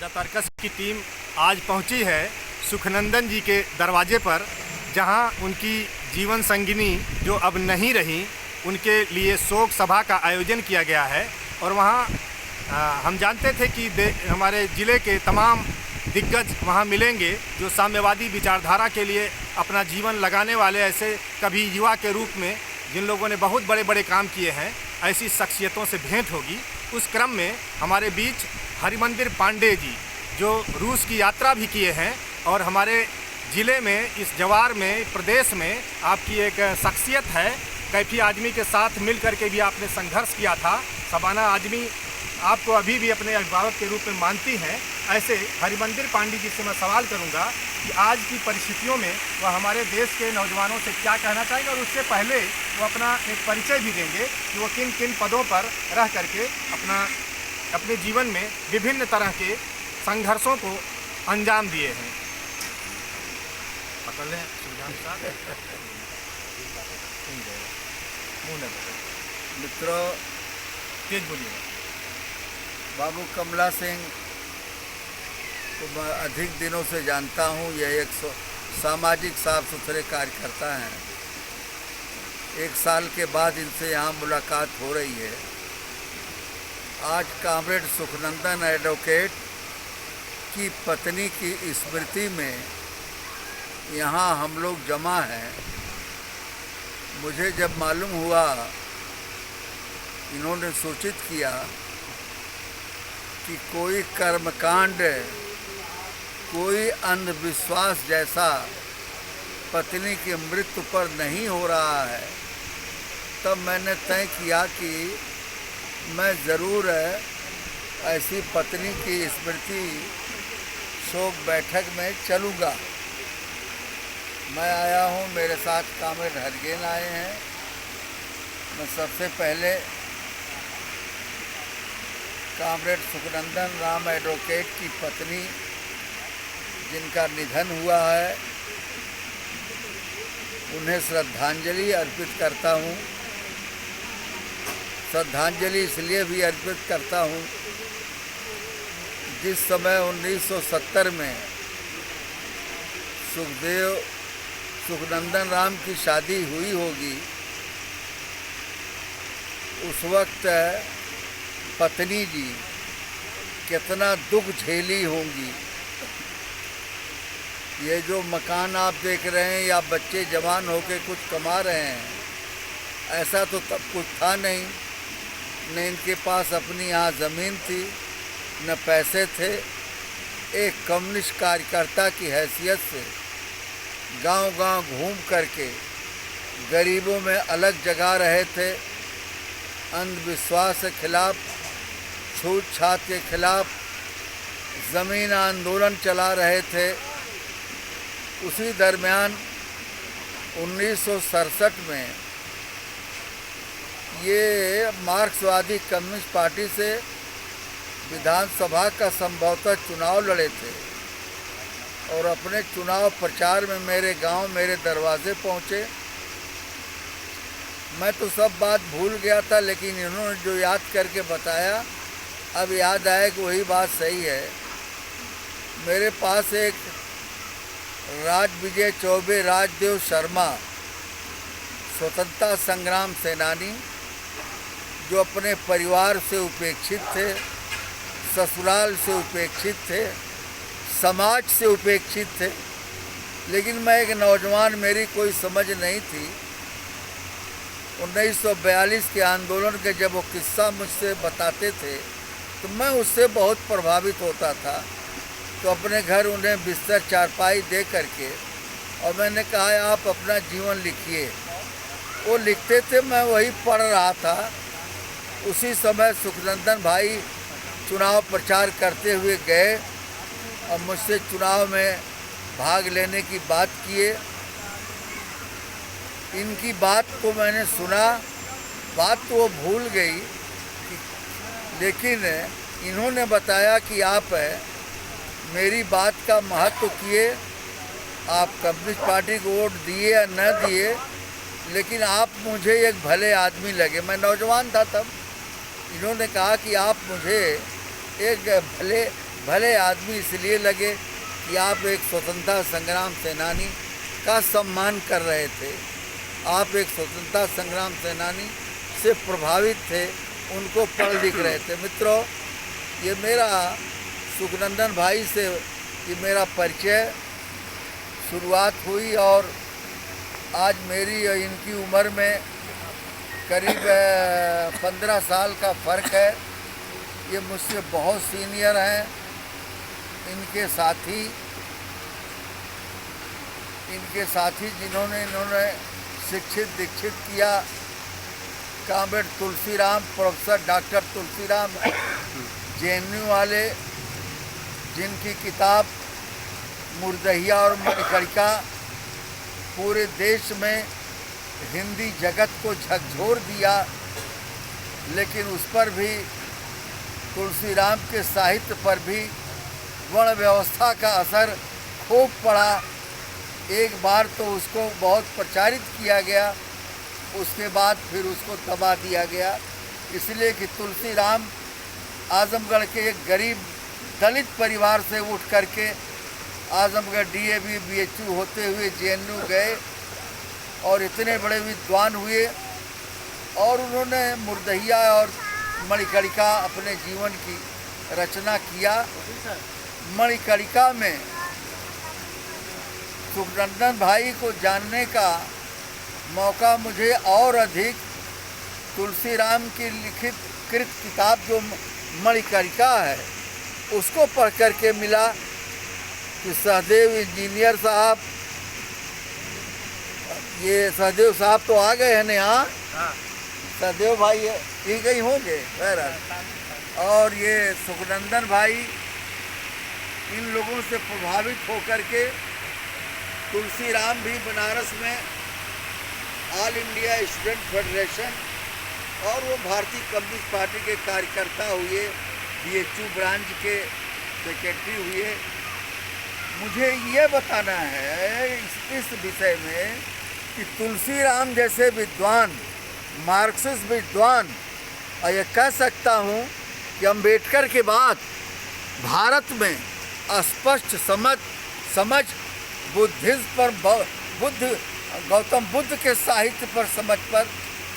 The circus की team आज पहुंची है सुखनंदन जी के दरवाजे पर, जहां उनकी जीवन संगिनी जो अब नहीं रही उनके लिए शोक सभा का आयोजन किया गया है। और वहां हम जानते थे कि हमारे ज़िले के तमाम दिग्गज वहां मिलेंगे जो साम्यवादी विचारधारा के लिए अपना जीवन लगाने वाले, ऐसे कभी युवा के रूप में जिन लोगों ने बहुत बड़े बड़े काम किए हैं, ऐसी शख्सियतों से भेंट होगी। उस क्रम में हमारे बीच हरिमंदिर पांडे जी जो रूस की यात्रा भी किए हैं और हमारे ज़िले में, इस जवार में, प्रदेश में आपकी एक शख्सियत है। कैफी आदमी के साथ मिल कर के भी आपने संघर्ष किया था। सबाना आदमी आपको अभी भी अपने अभिभावक के रूप में मानती हैं। ऐसे हरिमंदिर पांडे जी से मैं सवाल करूंगा कि आज की परिस्थितियों में वह हमारे देश के नौजवानों से क्या कहना चाहेंगे, और उससे पहले वो अपना एक परिचय भी देंगे कि वो किन किन पदों पर रह करके अपने जीवन में विभिन्न तरह के संघर्षों को अंजाम दिए हैं। पकड़ लें मित्रों, तेज बोलिए। बाबू कमला सिंह को मैं अधिक दिनों से जानता हूँ। यह एक सामाजिक साफ सुथरे कार्यकर्ता हैं। 1 साल के बाद इनसे यहाँ मुलाकात हो रही है। आज कॉमरेड सुखनंदन एडवोकेट की पत्नी की स्मृति में यहाँ हम लोग जमा हैं। मुझे जब मालूम हुआ, इन्होंने सूचित किया कि कोई कर्मकांड, कोई अंधविश्वास जैसा पत्नी की मृत्यु पर नहीं हो रहा है, तब मैंने तय किया कि मैं ज़रूर ऐसी पत्नी की स्मृति शोक बैठक में चलूँगा। मैं आया हूँ, मेरे साथ कॉमरेड हरगेन आए हैं। मैं सबसे पहले कॉमरेड सुखनंदन राम एडवोकेट की पत्नी जिनका निधन हुआ है, उन्हें श्रद्धांजलि अर्पित करता हूँ। श्रद्धांजलि इसलिए भी अर्पित करता हूँ, जिस समय 1970 में सुखनंदन राम की शादी हुई होगी, उस वक्त पत्नी जी कितना दुख झेली होंगी। ये जो मकान आप देख रहे हैं या बच्चे जवान होकर कुछ कमा रहे हैं, ऐसा तो तब कुछ था नहीं। न इनके पास अपनी यहाँ ज़मीन थी, न पैसे थे। एक कम्युनिस्ट कार्यकर्ता की हैसियत से गांव-गांव घूम करके गरीबों में अलग जगा रहे थे। अंधविश्वास के खिलाफ, छूत छात के खिलाफ ज़मीन आंदोलन चला रहे थे। उसी दरमियान 1967 में ये मार्क्सवादी कम्युनिस्ट पार्टी से विधानसभा का संभवतः चुनाव लड़े थे और अपने चुनाव प्रचार में मेरे गांव, मेरे दरवाजे पहुंचे। मैं तो सब बात भूल गया था, लेकिन इन्होंने जो याद करके बताया, अब याद आया कि वही बात सही है। मेरे पास एक राजविजय चौबे राजदेव शर्मा, स्वतंत्रता संग्राम सेनानी, जो अपने परिवार से उपेक्षित थे, ससुराल से उपेक्षित थे, समाज से उपेक्षित थे। लेकिन मैं एक नौजवान, मेरी कोई समझ नहीं थी। 1942 के आंदोलन के जब वो किस्सा मुझसे बताते थे तो मैं उससे बहुत प्रभावित होता था। तो अपने घर उन्हें बिस्तर चारपाई दे करके और मैंने कहा आप अपना जीवन लिखिए। वो लिखते थे, मैं वही पढ़ रहा था। उसी समय सुखनंदन भाई चुनाव प्रचार करते हुए गए और मुझसे चुनाव में भाग लेने की बात किए। इनकी बात को मैंने सुना, बात तो वो भूल गई, लेकिन इन्होंने बताया कि आप मेरी बात का महत्व किए। आप कम्युनिस्ट पार्टी को वोट दिए या न दिए, लेकिन आप मुझे एक भले आदमी लगे। मैं नौजवान था तब। इन्होंने कहा कि आप मुझे एक भले भले आदमी इसलिए लगे कि आप एक स्वतंत्रता संग्राम सेनानी का सम्मान कर रहे थे, आप एक स्वतंत्रता संग्राम सेनानी से प्रभावित थे, उनको पढ़ लिख रहे थे। मित्रों, ये मेरा सुखनंदन भाई से ये मेरा परिचय शुरुआत हुई और आज मेरी और इनकी उम्र में करीब 15 साल का फ़र्क है। ये मुझसे बहुत सीनियर हैं। इनके साथी जिन्होंने इन्होंने शिक्षित दीक्षित किया, comrade Tulsiram, professor doctor Tulsiram JNU वाले, जिनकी किताब मुर्दहिया और मणिकर्णिका पूरे देश में हिंदी जगत को झकझोर दिया, लेकिन उस पर भी तुलसीराम के साहित्य पर भी वर्ण व्यवस्था का असर खूब पड़ा। एक बार तो उसको बहुत प्रचारित किया गया, उसके बाद फिर उसको दबा दिया गया, इसलिए कि तुलसीराम आजमगढ़ के एक गरीब दलित परिवार से उठ करके आजमगढ़ DAV BHU होते हुए JNU गए और इतने बड़े विद्वान हुए और उन्होंने मुर्दहिया और मणिकर्णिका अपने जीवन की रचना किया। मणिकर्णिका में सुखनंदन भाई को जानने का मौका मुझे और अधिक तुलसीराम की लिखित कृत किताब जो मणिकर्णिका है उसको पढ़ करके मिला कि सहदेव इंजीनियर साहब, ये सहदेव साहब तो आ गए हैं ना यहाँ, सहदेव भाई ठीक ही होंगे खैर, और ये सुखनंदन भाई, इन लोगों से प्रभावित होकर के तुलसीराम भी बनारस में ऑल इंडिया स्टूडेंट फेडरेशन और वो भारतीय कम्युनिस्ट पार्टी के कार्यकर्ता हुए, BHU ब्रांच के सेक्रेटरी हुए। मुझे ये बताना है इस विषय में कि तुलसीराम जैसे विद्वान, मार्क्सिस्ट विद्वान, और ये कह सकता हूँ कि अम्बेडकर के बाद भारत में स्पष्ट समझ बुद्धिज्म पर, गौतम बुद्ध के साहित्य पर समझ पर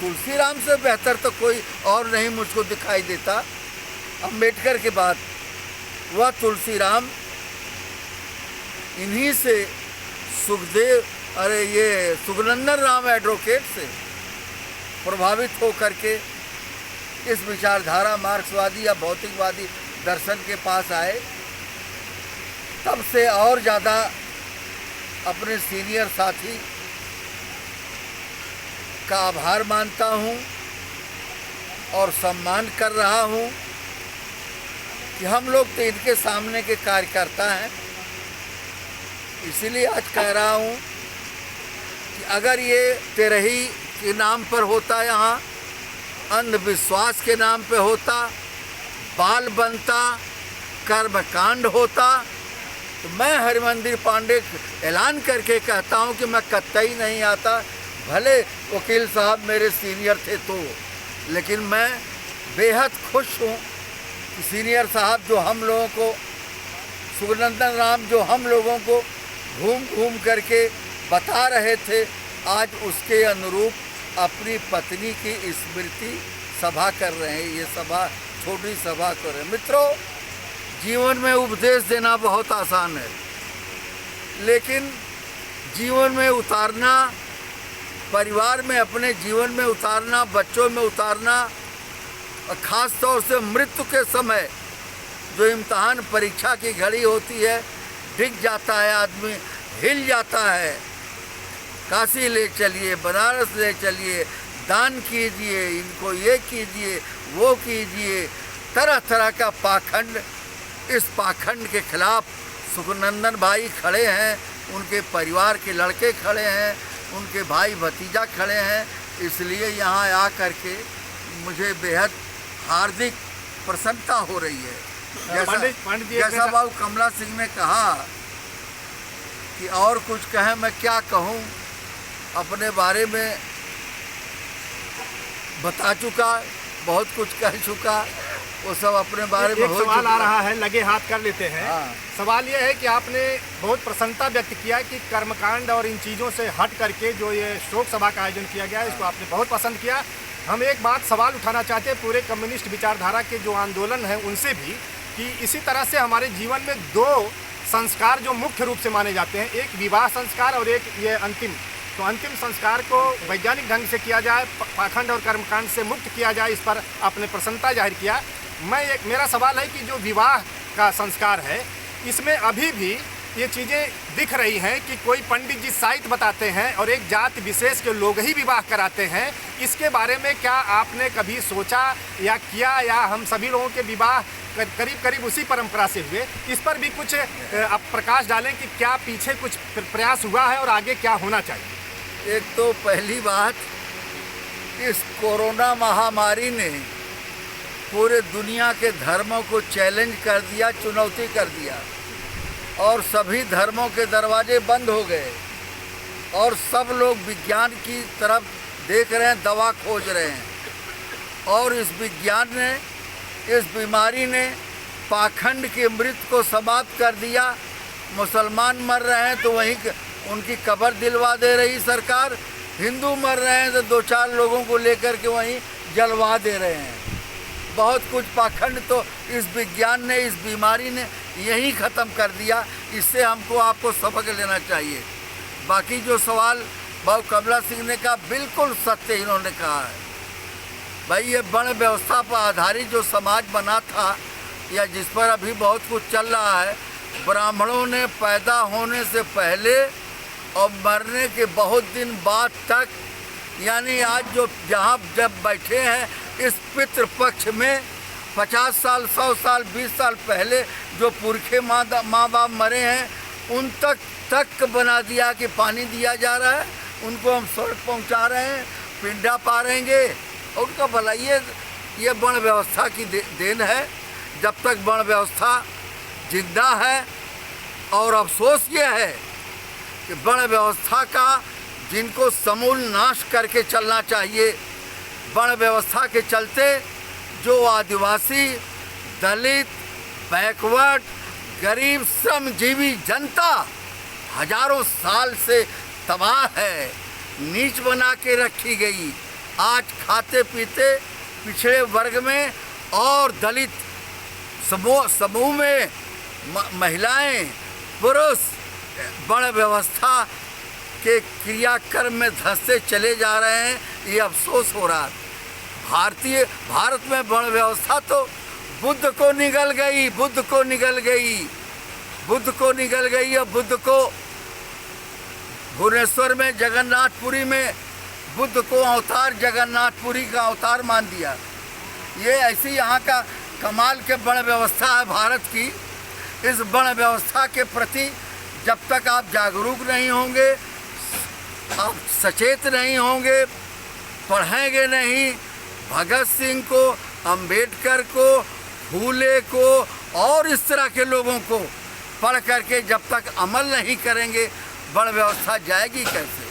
तुलसीराम से बेहतर तो कोई और नहीं मुझको दिखाई देता। अम्बेडकर के बाद वह तुलसीराम, इन्हीं से सुखनंदन राम एडवोकेट से प्रभावित हो करके इस विचारधारा मार्क्सवादी या भौतिकवादी दर्शन के पास आए। तब से और ज़्यादा अपने सीनियर साथी का आभार मानता हूँ और सम्मान कर रहा हूँ कि हम लोग तो इनके सामने के कार्यकर्ता हैं। इसीलिए आज कह रहा हूँ कि अगर ये तेरही के नाम पर होता, यहाँ अंधविश्वास के नाम पे होता, बाल बनता, कर्मकांड होता, तो मैं हरिमंदिर पांडे ऐलान करके कहता हूँ कि मैं कतई नहीं आता। भले वकील साहब मेरे सीनियर थे तो, लेकिन मैं बेहद खुश हूँ कि सीनियर साहब जो हम लोगों को, सुखनंदन राम जो हम लोगों को घूम घूम करके बता रहे थे, आज उसके अनुरूप अपनी पत्नी की स्मृति सभा कर रहे हैं। ये सभा छोटी सभा कर रहे हैं। मित्रों, जीवन में उपदेश देना बहुत आसान है, लेकिन जीवन में उतारना, परिवार में अपने जीवन में उतारना, बच्चों में उतारना, और ख़ास तौर से मृत्यु के समय जो इम्तहान परीक्षा की घड़ी होती है, डिग जाता है आदमी, हिल जाता है। काशी ले चलिए, बनारस ले चलिए, दान कीजिए, इनको ये कीजिए, वो कीजिए, तरह तरह का पाखंड। इस पाखंड के खिलाफ सुखनंदन भाई खड़े हैं, उनके परिवार के लड़के खड़े हैं, उनके भाई भतीजा खड़े हैं। इसलिए यहाँ आ करके मुझे बेहद हार्दिक प्रसन्नता हो रही है। जैसा बाबू कमला सिंह ने कहा कि और कुछ कहें, मैं क्या कहूँ, अपने बारे में बता चुका, बहुत कुछ कह चुका। वो सब अपने बारे में एक हो सवाल चुका आ रहा है, लगे हाथ कर लेते हैं। हाँ। सवाल यह है कि आपने बहुत प्रसन्नता व्यक्त किया कि कर्मकांड और इन चीज़ों से हट करके जो ये शोक सभा का आयोजन किया गया है, इसको आपने बहुत पसंद किया। हम एक बात सवाल उठाना चाहते हैं पूरे कम्युनिस्ट विचारधारा के जो आंदोलन है उनसे भी, कि इसी तरह से हमारे जीवन में दो संस्कार जो मुख्य रूप से माने जाते हैं, एक विवाह संस्कार और एक ये अंतिम। तो अंतिम संस्कार को वैज्ञानिक ढंग से किया जाए, पाखंड और कर्मकांड से मुक्त किया जाए, इस पर आपने प्रसन्नता जाहिर किया। मेरा सवाल है कि जो विवाह का संस्कार है, इसमें अभी भी ये चीज़ें दिख रही हैं कि कोई पंडित जी साहित्य बताते हैं और एक जाति विशेष के लोग ही विवाह कराते हैं। इसके बारे में क्या आपने कभी सोचा या किया, या हम सभी लोगों के विवाह करीब करीब उसी परंपरा से हुए, इस पर भी कुछ आप प्रकाश डालें कि क्या पीछे कुछ प्रयास हुआ है और आगे क्या होना चाहिए? एक तो पहली बात, इस कोरोना महामारी ने पूरे दुनिया के धर्मों को चैलेंज कर दिया, चुनौती कर दिया, और सभी धर्मों के दरवाजे बंद हो गए और सब लोग विज्ञान की तरफ देख रहे हैं, दवा खोज रहे हैं। और इस विज्ञान ने, इस बीमारी ने पाखंड की मृत्यु को समाप्त कर दिया। मुसलमान मर रहे हैं तो वहीं उनकी कब्र दिलवा दे रही सरकार, हिंदू मर रहे हैं तो 2-4 लोगों को लेकर के वहीं जलवा दे रहे हैं। बहुत कुछ पाखंड तो इस विज्ञान ने, इस बीमारी ने यही ख़त्म कर दिया। इससे हमको आपको सबक लेना चाहिए। बाकी जो सवाल बाबू कमला सिंह ने कहा, बिल्कुल सत्य इन्होंने कहा है। भाई ये वर्ण व्यवस्था पर आधारित जो समाज बना था, या जिस पर अभी बहुत कुछ चल रहा है, ब्राह्मणों ने पैदा होने से पहले और मरने के बहुत दिन बाद तक, यानी आज जो जहाँ जब बैठे हैं इस पितृपक्ष में 50 साल, 100 साल, 20 साल पहले जो पुरखे माँ बाप मरे हैं, उन तक बना दिया कि पानी दिया जा रहा है, उनको हम स्वर्ग पहुँचा रहे हैं, पिंडा पारेंगे। और उनका भला ये वर्ण व्यवस्था की देन है। जब तक वर्ण व्यवस्था जिंदा है, और अफसोस ये है कि वर्ण व्यवस्था का जिनको समूल नाश करके चलना चाहिए, वर्ण व्यवस्था के चलते जो आदिवासी, दलित, बैकवर्ड, गरीब, श्रमजीवी जनता हजारों साल से तबाह है, नीच बना के रखी गई। आज खाते पीते पिछड़े वर्ग में और दलित समूह में महिलाएं, पुरुष वर्ण व्यवस्था के क्रियाक्रम में धंसते चले जा रहे हैं। ये अफसोस हो रहा है। भारत में वर्ण व्यवस्था तो बुद्ध को निगल गई, बुद्ध को निगल गई। और बुद्ध को भुवनेश्वर में, जगन्नाथपुरी में बुद्ध को अवतार, जगन्नाथपुरी का अवतार मान दिया। ये ऐसी यहाँ का कमाल के वर्ण व्यवस्था है भारत की। इस वर्ण व्यवस्था के प्रति जब तक आप जागरूक नहीं होंगे, आप सचेत नहीं होंगे, पढ़ेंगे नहीं, भगत सिंह को, अंबेडकर को, फूले को और इस तरह के लोगों को पढ़ करके जब तक अमल नहीं करेंगे, वर्ण व्यवस्था जाएगी कैसे?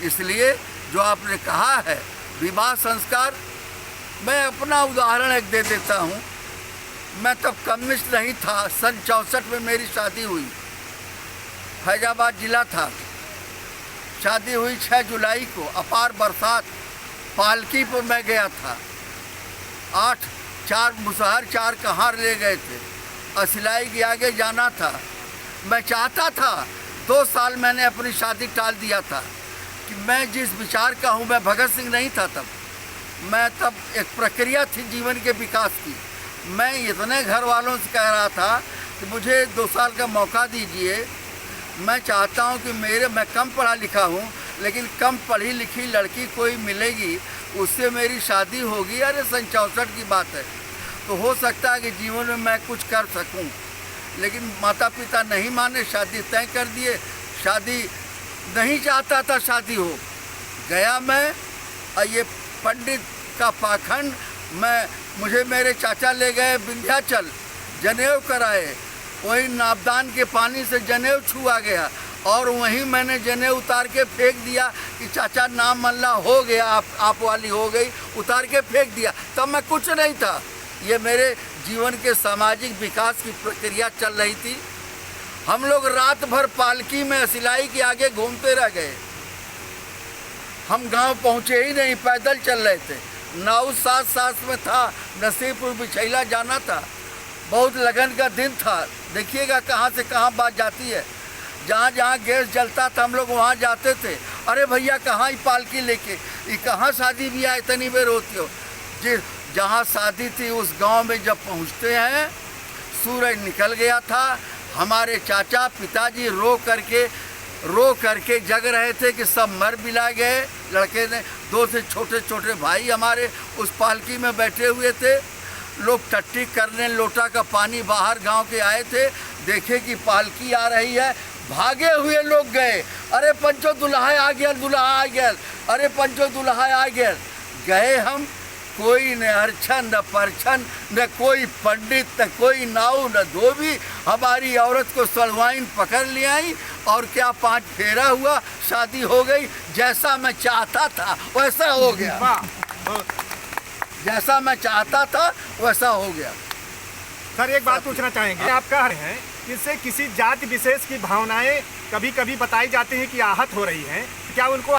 इसलिए जो आपने कहा है विवाह संस्कार, मैं अपना उदाहरण एक दे देता हूँ। मैं तब कम्युनिस्ट नहीं था। सन 64 में मेरी शादी हुई, फैजाबाद जिला था। शादी हुई 6 जुलाई को, अपार बरसात, पालकी पर मैं गया था। 4 मुसहर 4 कहार ले गए थे, असिलाई के आगे जाना था। मैं चाहता था, 2 साल मैंने अपनी शादी टाल दिया था कि मैं जिस विचार का हूँ, मैं भगत सिंह नहीं था तब। मैं तब एक प्रक्रिया थी जीवन के विकास की। मैं इतने घर वालों से कह रहा था कि मुझे 2 साल का मौका दीजिए। मैं चाहता हूँ कि मैं कम पढ़ा लिखा हूँ, लेकिन कम पढ़ी लिखी लड़की कोई मिलेगी, उससे मेरी शादी होगी। अरे सन 64 की बात है, तो हो सकता है कि जीवन में मैं कुछ कर सकूँ। लेकिन माता पिता नहीं माने, शादी तय कर दिए। शादी नहीं चाहता था शादी हो, गया मैं। और ये पंडित का पाखंड, मुझे मेरे चाचा ले गए विंध्याचल, जनेऊ कराए। वहीं नाबदान के पानी से जनेऊ छुआ गया और वहीं मैंने जनेऊ उतार के फेंक दिया कि चाचा नाम मल्ला हो गया, आप वाली हो गई, उतार के फेंक दिया। तब मैं कुछ नहीं था। ये मेरे जीवन के सामाजिक विकास की प्रक्रिया चल रही थी। हम लोग रात भर पालकी में सिलाई के आगे घूमते रह गए। हम गांव पहुंचे ही नहीं, पैदल चल रहे थे। नाव साथ में था, नसीबपुर बिछैला जाना था। बहुत लगन का दिन था। देखिएगा कहाँ से कहाँ बात जाती है। जहाँ जहाँ गैस जलता था हम लोग वहाँ जाते थे। अरे भैया कहाँ ही पालकी लेके, ये कहाँ शादी ब्याह इतनी बेर होती हो। जिस जहाँ शादी थी उस गांव में जब पहुँचते हैं, सूरज निकल गया था। हमारे चाचा पिताजी रो करके जग रहे थे कि सब मर मिला गए। लड़के ने, 2 से छोटे छोटे भाई हमारे उस पालकी में बैठे हुए थे। लोग टट्टी करने, लोटा का पानी बाहर गांव के आए थे, देखे कि पालकी आ रही है, भागे हुए लोग गए। अरे पंचो दुल्हा आ गया, दुल्हा आ गया, अरे पंचो दुल्हा आ गया। गए हम, कोई न अरछन न परछन, न कोई पंडित, न कोई नाव, न धोबी। हमारी औरत को सलवाइन पकड़ ले आई और क्या 5 फेरा हुआ, शादी हो गई। जैसा मैं चाहता था वैसा हो गया। जैसा मैं चाहता था वैसा हो गया। सर एक बात पूछना चाहेंगे, आप कह रहे हैं इससे किसी जाति विशेष की भावनाएं कभी कभी बताई जाती हैं कि आहत हो रही हैं, क्या उनको